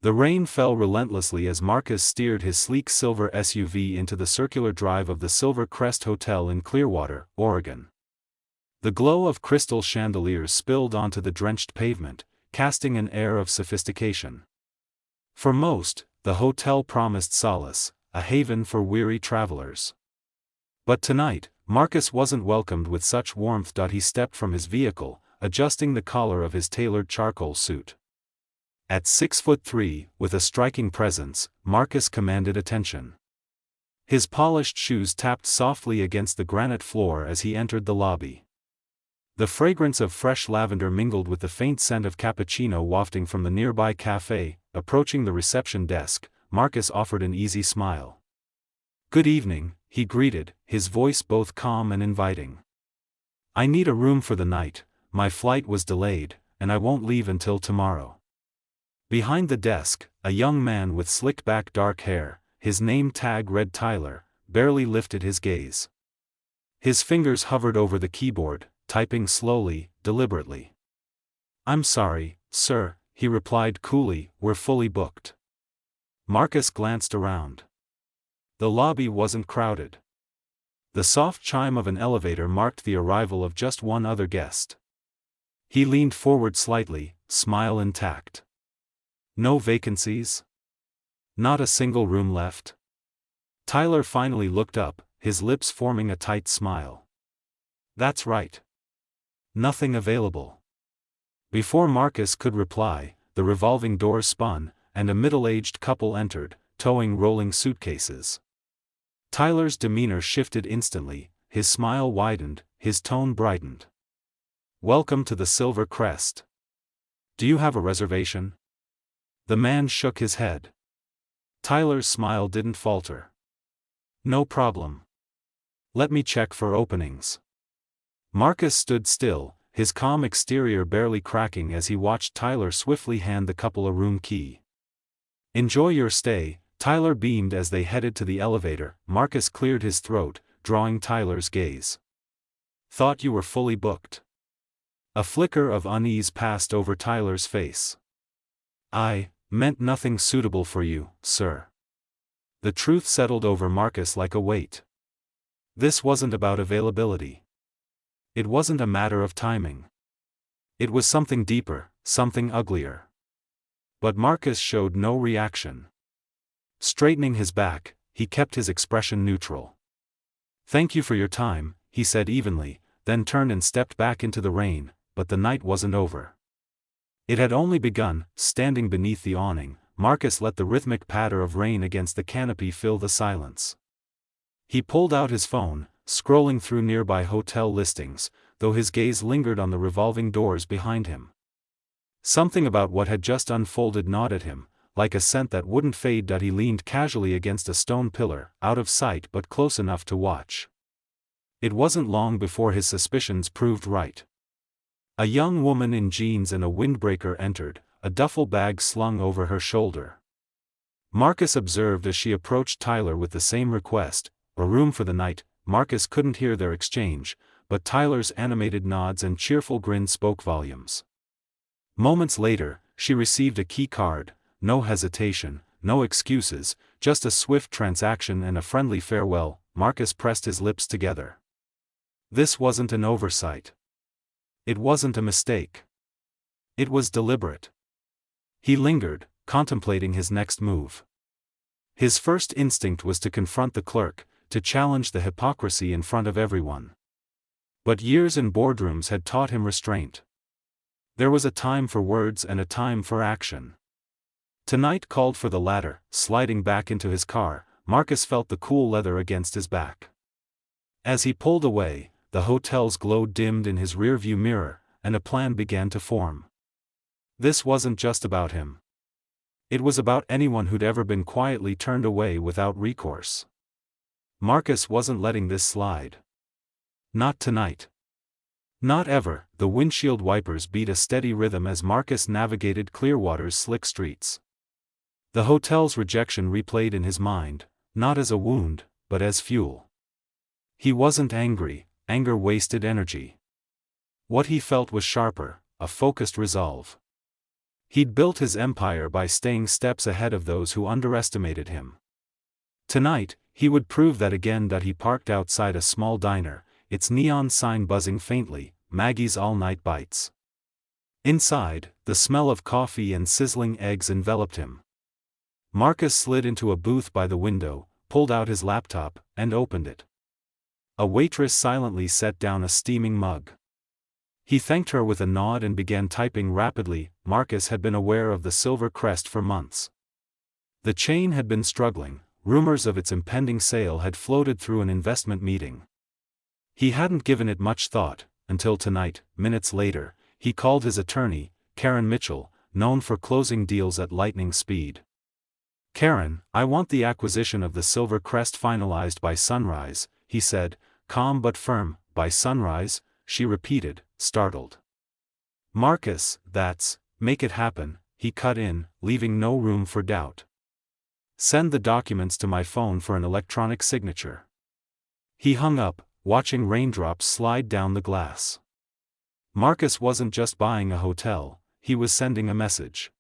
The rain fell relentlessly as Marcus steered his sleek silver SUV into the circular drive of the Silver Crest Hotel in Clearwater, Oregon. The glow of crystal chandeliers spilled onto the drenched pavement, casting an air of sophistication. For most, the hotel promised solace, a haven for weary travelers. But tonight, Marcus wasn't welcomed with such warmth. He stepped from his vehicle, adjusting the collar of his tailored charcoal suit. At 6'3", with a striking presence, Marcus commanded attention. His polished shoes tapped softly against the granite floor as he entered the lobby. The fragrance of fresh lavender mingled with the faint scent of cappuccino wafting from the nearby cafe. Approaching the reception desk, Marcus offered an easy smile. "Good evening," he greeted, his voice both calm and inviting. "I need a room for the night, my flight was delayed, and I won't leave until tomorrow." Behind the desk, a young man with slick-back dark hair, his name tag read Tyler, barely lifted his gaze. His fingers hovered over the keyboard, typing slowly, deliberately. "I'm sorry, sir," he replied coolly, "we're fully booked." Marcus glanced around. The lobby wasn't crowded. The soft chime of an elevator marked the arrival of just one other guest. He leaned forward slightly, smile intact. "No vacancies? Not a single room left?" Tyler finally looked up, his lips forming a tight smile. "That's right. Nothing available." Before Marcus could reply, the revolving doors spun, and a middle-aged couple entered, towing rolling suitcases. Tyler's demeanor shifted instantly, his smile widened, his tone brightened. "Welcome to the Silver Crest. Do you have a reservation?" The man shook his head. Tyler's smile didn't falter. "No problem. Let me check for openings." Marcus stood still, his calm exterior barely cracking as he watched Tyler swiftly hand the couple a room key. "Enjoy your stay," Tyler beamed as they headed to the elevator. Marcus cleared his throat, drawing Tyler's gaze. "Thought you were fully booked." A flicker of unease passed over Tyler's face. "I meant nothing suitable for you, sir." The truth settled over Marcus like a weight. This wasn't about availability. It wasn't a matter of timing. It was something deeper, something uglier. But Marcus showed no reaction. Straightening his back, he kept his expression neutral. "Thank you for your time," he said evenly, then turned and stepped back into the rain. But the night wasn't over. It had only begun. Standing beneath the awning, Marcus let the rhythmic patter of rain against the canopy fill the silence. He pulled out his phone, scrolling through nearby hotel listings, though his gaze lingered on the revolving doors behind him. Something about what had just unfolded gnawed at him, like a scent that wouldn't fade. He leaned casually against a stone pillar, out of sight but close enough to watch. It wasn't long before his suspicions proved right. A young woman in jeans and a windbreaker entered, a duffel bag slung over her shoulder. Marcus observed as she approached Tyler with the same request, a room for the night. Marcus couldn't hear their exchange, but Tyler's animated nods and cheerful grin spoke volumes. Moments later, she received a key card, no hesitation, no excuses, just a swift transaction and a friendly farewell. Marcus pressed his lips together. This wasn't an oversight. It wasn't a mistake. It was deliberate. He lingered, contemplating his next move. His first instinct was to confront the clerk, to challenge the hypocrisy in front of everyone. But years in boardrooms had taught him restraint. There was a time for words and a time for action. Tonight called for the latter. Sliding back into his car, Marcus felt the cool leather against his back. As he pulled away, the hotel's glow dimmed in his rearview mirror, and a plan began to form. This wasn't just about him. It was about anyone who'd ever been quietly turned away without recourse. Marcus wasn't letting this slide. Not tonight. Not ever. The windshield wipers beat a steady rhythm as Marcus navigated Clearwater's slick streets. The hotel's rejection replayed in his mind, not as a wound, but as fuel. He wasn't angry. Anger wasted energy. What he felt was sharper, a focused resolve. He'd built his empire by staying steps ahead of those who underestimated him. Tonight, he would prove that again. He parked outside a small diner, its neon sign buzzing faintly, Maggie's all-night bites. Inside, the smell of coffee and sizzling eggs enveloped him. Marcus slid into a booth by the window, pulled out his laptop, and opened it. A waitress silently set down a steaming mug. He thanked her with a nod and began typing rapidly. Marcus had been aware of the Silver Crest for months. The chain had been struggling, rumors of its impending sale had floated through an investment meeting. He hadn't given it much thought, until tonight. Minutes later, he called his attorney, Karen Mitchell, known for closing deals at lightning speed. "Karen, I want the acquisition of the Silver Crest finalized by sunrise," he said, calm but firm. "By sunrise?" she repeated, startled. "Marcus, make it happen," he cut in, leaving no room for doubt. "Send the documents to my phone for an electronic signature." He hung up, watching raindrops slide down the glass. Marcus wasn't just buying a hotel, he was sending a message.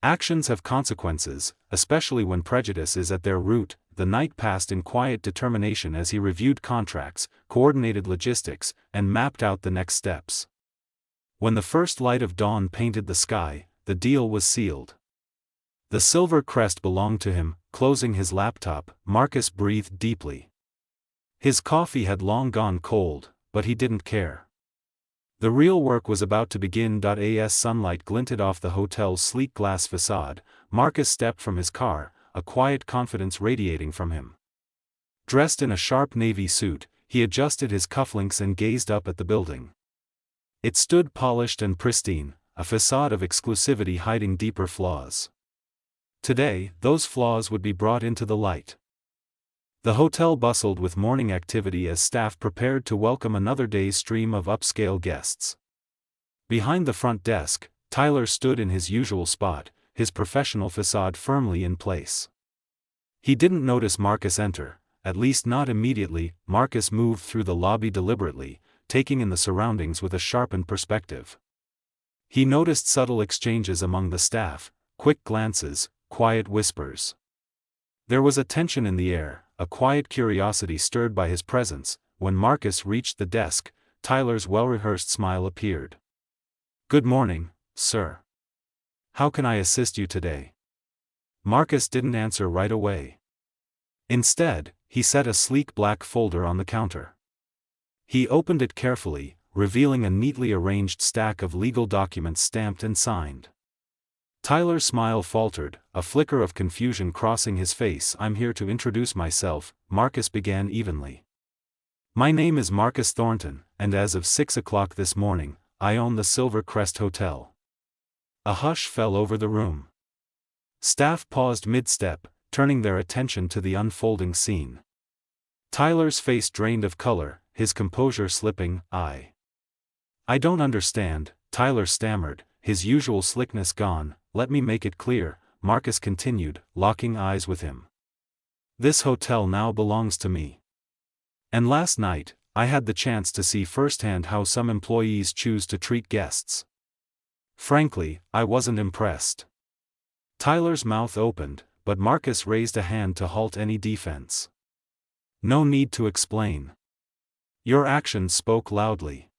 Actions have consequences, especially when prejudice is at their root. The night passed in quiet determination as he reviewed contracts, coordinated logistics, and mapped out the next steps. When the first light of dawn painted the sky, the deal was sealed. The Silver Crest belonged to him. Closing his laptop, Marcus breathed deeply. His coffee had long gone cold, but he didn't care. The real work was about to begin. As sunlight glinted off the hotel's sleek glass facade, Marcus stepped from his car, a quiet confidence radiating from him. Dressed in a sharp navy suit, he adjusted his cufflinks and gazed up at the building. It stood polished and pristine, a facade of exclusivity hiding deeper flaws. Today, those flaws would be brought into the light. The hotel bustled with morning activity as staff prepared to welcome another day's stream of upscale guests. Behind the front desk, Tyler stood in his usual spot, his professional facade firmly in place. He didn't notice Marcus enter, at least not immediately. Marcus moved through the lobby deliberately, taking in the surroundings with a sharpened perspective. He noticed subtle exchanges among the staff, quick glances, quiet whispers. There was a tension in the air, a quiet curiosity stirred by his presence. When Marcus reached the desk, Tyler's well-rehearsed smile appeared. "Good morning, sir. How can I assist you today?" Marcus didn't answer right away. Instead, he set a sleek black folder on the counter. He opened it carefully, revealing a neatly arranged stack of legal documents stamped and signed. Tyler's smile faltered, a flicker of confusion crossing his face. "I'm here to introduce myself," Marcus began evenly. "My name is Marcus Thornton, and as of 6 o'clock this morning, I own the Silver Crest Hotel." A hush fell over the room. Staff paused mid-step, turning their attention to the unfolding scene. Tyler's face drained of color, his composure slipping. I don't understand," Tyler stammered, his usual slickness gone. "Let me make it clear," Marcus continued, locking eyes with him. "This hotel now belongs to me. And last night, I had the chance to see firsthand how some employees choose to treat guests. Frankly, I wasn't impressed." Tyler's mouth opened, but Marcus raised a hand to halt any defense. "No need to explain. Your actions spoke loudly."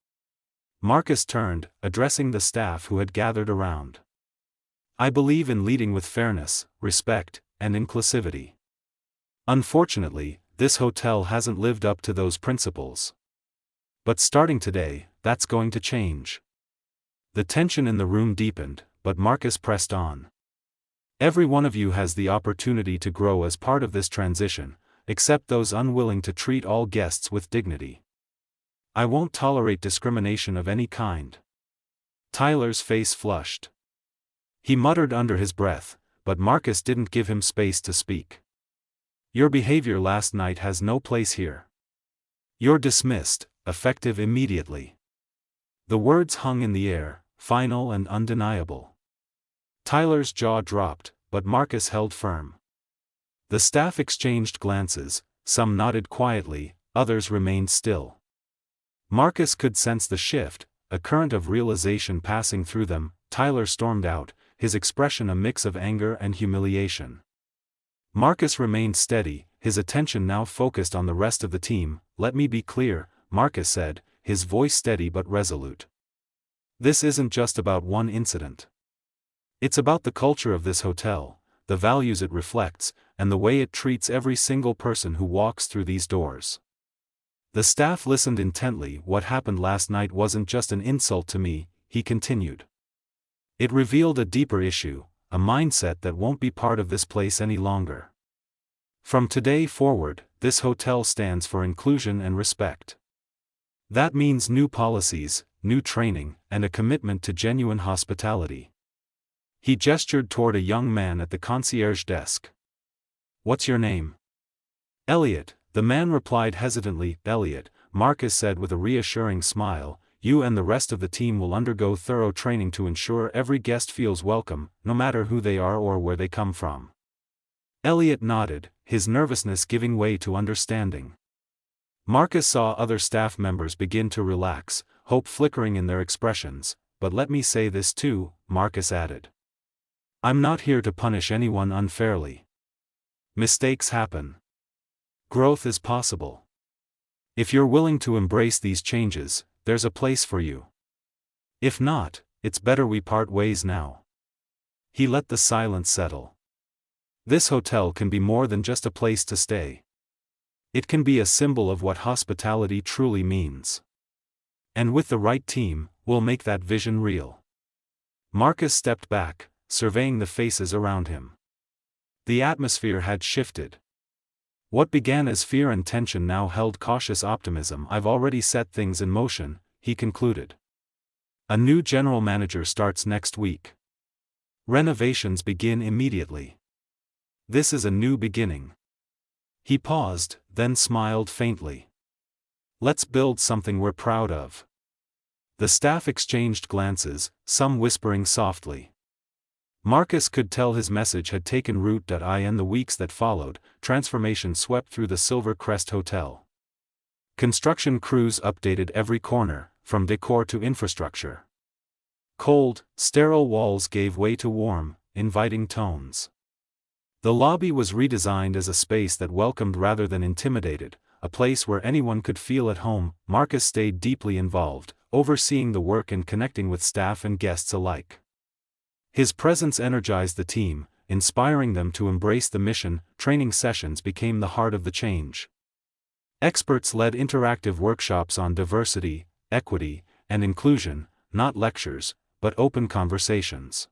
Marcus turned, addressing the staff who had gathered around. "I believe in leading with fairness, respect, and inclusivity. Unfortunately, this hotel hasn't lived up to those principles. But starting today, that's going to change." The tension in the room deepened, but Marcus pressed on. "Every one of you has the opportunity to grow as part of this transition, except those unwilling to treat all guests with dignity. I won't tolerate discrimination of any kind." Tyler's face flushed. He muttered under his breath, but Marcus didn't give him space to speak. "Your behavior last night has no place here. You're dismissed, effective immediately." The words hung in the air, final and undeniable. Tyler's jaw dropped, but Marcus held firm. The staff exchanged glances, some nodded quietly, others remained still. Marcus could sense the shift, a current of realization passing through them. Tyler stormed out, his expression a mix of anger and humiliation. Marcus remained steady, his attention now focused on the rest of the team. "Let me be clear," Marcus said, his voice steady but resolute. "This isn't just about one incident. It's about the culture of this hotel, the values it reflects, and the way it treats every single person who walks through these doors." The staff listened intently. "What happened last night wasn't just an insult to me," he continued. "It revealed a deeper issue, a mindset that won't be part of this place any longer. From today forward, this hotel stands for inclusion and respect. That means new policies, new training, and a commitment to genuine hospitality." He gestured toward a young man at the concierge desk. "What's your name?" "Elliot," the man replied hesitantly. "Elliot," Marcus said with a reassuring smile, "you and the rest of the team will undergo thorough training to ensure every guest feels welcome, no matter who they are or where they come from." Elliot nodded, his nervousness giving way to understanding. Marcus saw other staff members begin to relax, hope flickering in their expressions. "But let me say this too," Marcus added. "I'm not here to punish anyone unfairly. Mistakes happen. Growth is possible. If you're willing to embrace these changes, there's a place for you. If not, it's better we part ways now." He let the silence settle. This hotel can be more than just a place to stay. It can be a symbol of what hospitality truly means. And with the right team, we'll make that vision real. Marcus stepped back, surveying the faces around him. The atmosphere had shifted. What began as fear and tension now held cautious optimism. "I've already set things in motion," he concluded. "A new general manager starts next week. Renovations begin immediately. This is a new beginning." He paused, then smiled faintly. "Let's build something we're proud of." The staff exchanged glances, some whispering softly. Marcus could tell his message had taken root. In the weeks that followed, transformation swept through the Silver Crest Hotel. Construction crews updated every corner, from decor to infrastructure. Cold, sterile walls gave way to warm, inviting tones. The lobby was redesigned as a space that welcomed rather than intimidated, a place where anyone could feel at home. Marcus stayed deeply involved, overseeing the work and connecting with staff and guests alike. His presence energized the team, inspiring them to embrace the mission. Training sessions became the heart of the change. Experts led interactive workshops on diversity, equity, and inclusion, not lectures, but open conversations.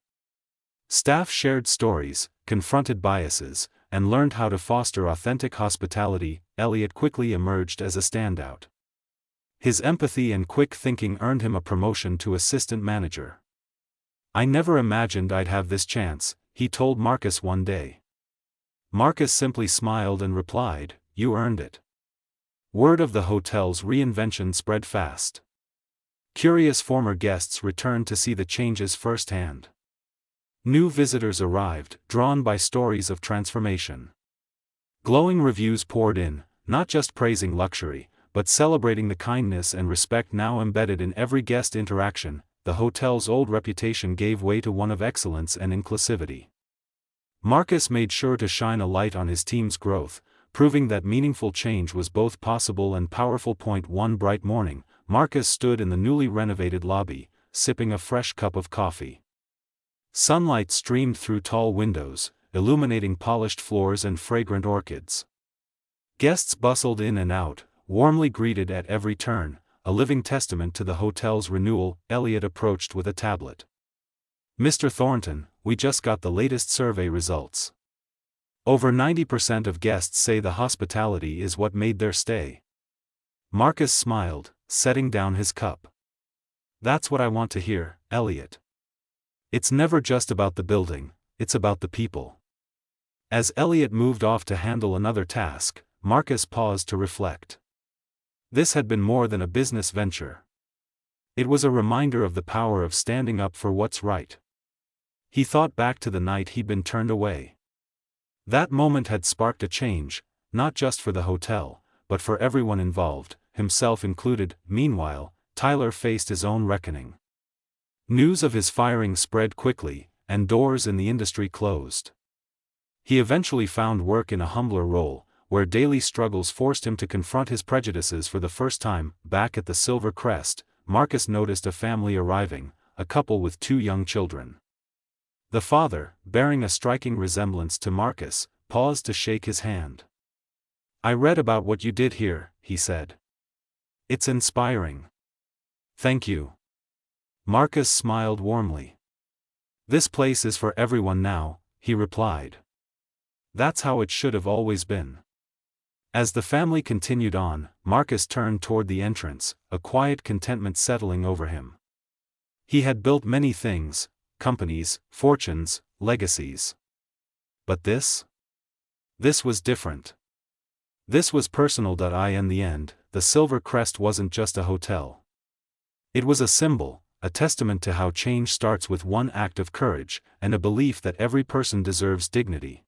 Staff shared stories, confronted biases, and learned how to foster authentic hospitality. Elliot quickly emerged as a standout. His empathy and quick thinking earned him a promotion to assistant manager. "I never imagined I'd have this chance," he told Marcus one day. Marcus simply smiled and replied, "You earned it." Word of the hotel's reinvention spread fast. Curious former guests returned to see the changes firsthand. New visitors arrived, drawn by stories of transformation. Glowing reviews poured in, not just praising luxury, but celebrating the kindness and respect now embedded in every guest interaction. The hotel's old reputation gave way to one of excellence and inclusivity. Marcus made sure to shine a light on his team's growth, proving that meaningful change was both possible and powerful. One bright morning, Marcus stood in the newly renovated lobby, sipping a fresh cup of coffee. Sunlight streamed through tall windows, illuminating polished floors and fragrant orchids. Guests bustled in and out, warmly greeted at every turn, a living testament to the hotel's renewal. Elliot approached with a tablet. "Mr. Thornton, we just got the latest survey results. Over 90% of guests say the hospitality is what made their stay." Marcus smiled, setting down his cup. "That's what I want to hear, Elliot. It's never just about the building, it's about the people." As Elliot moved off to handle another task, Marcus paused to reflect. This had been more than a business venture. It was a reminder of the power of standing up for what's right. He thought back to the night he'd been turned away. That moment had sparked a change, not just for the hotel, but for everyone involved, himself included. Meanwhile, Tyler faced his own reckoning. News of his firing spread quickly, and doors in the industry closed. He eventually found work in a humbler role, where daily struggles forced him to confront his prejudices for the first time. Back at the Silver Crest, Marcus noticed a family arriving, a couple with 2 young children. The father, bearing a striking resemblance to Marcus, paused to shake his hand. "I read about what you did here," he said. "It's inspiring." "Thank you." Marcus smiled warmly. "This place is for everyone now," he replied. "That's how it should have always been." As the family continued on, Marcus turned toward the entrance, a quiet contentment settling over him. He had built many things: companies, fortunes, legacies. But this was different. This was personal. In the end, the Silver Crest wasn't just a hotel. It was a symbol, a testament to how change starts with one act of courage, and a belief that every person deserves dignity.